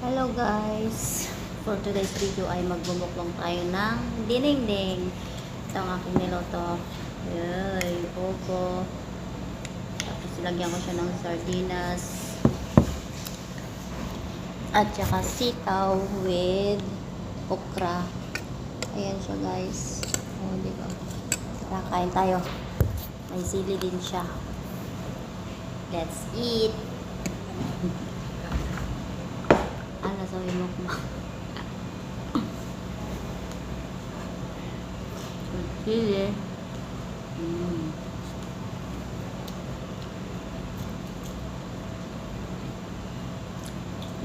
Hello guys! For today's video ay magmumuklong tayo ng dinengdeng. Ito ang aking niloto. Yay! Opo. Tapos ilagyan ko siya ng sardinas. At saka sitaw with okra. Ayan siya guys. O, diba? Tara, kain tayo. May sili din siya. Let's eat! Sa mukbang. Sili.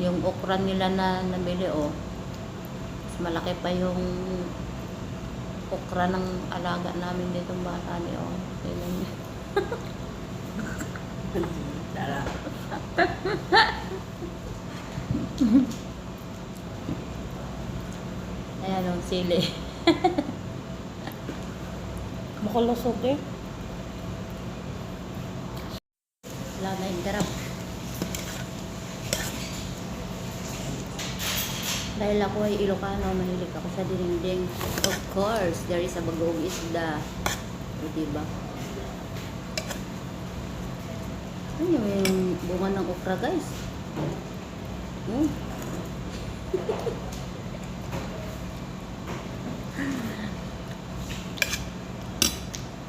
Yung okra nila na nabili mas malaki pa yung okra ng alaga namin dito bata niyo. Tingnan niyo. Ayan ang sili. Makalusog eh. Wala na yung garap. Dahil ako ay Ilocano, mahilig ako sa dinengdeng. Of course, there is a bagong isda. O diba? Ano yung bunga ng okra guys?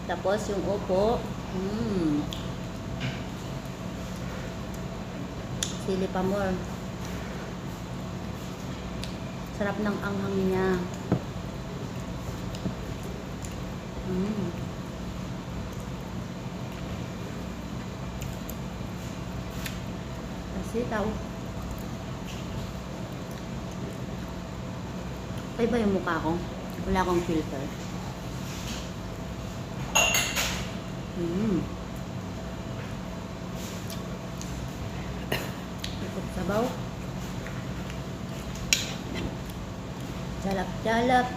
Tapos yung upo, sili pa more. Sarap ng anghang niya. Sitaw. Iba yung mukha ko. Wala akong filter. Ikot sabaw. Jalap-jalap.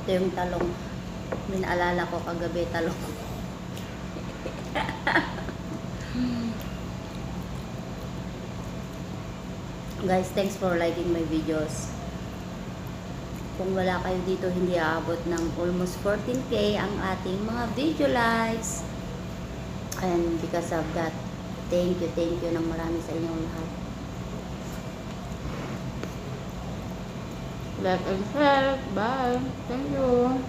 Ito yung talong. Minaalala ko kagabi talong. Guys, thanks for liking my videos. Kung wala kayo dito, hindi aabot ng almost 14K ang ating mga video likes. And because of that, thank you ng marami sa inyong lahat. Like and share. Bye. Thank you.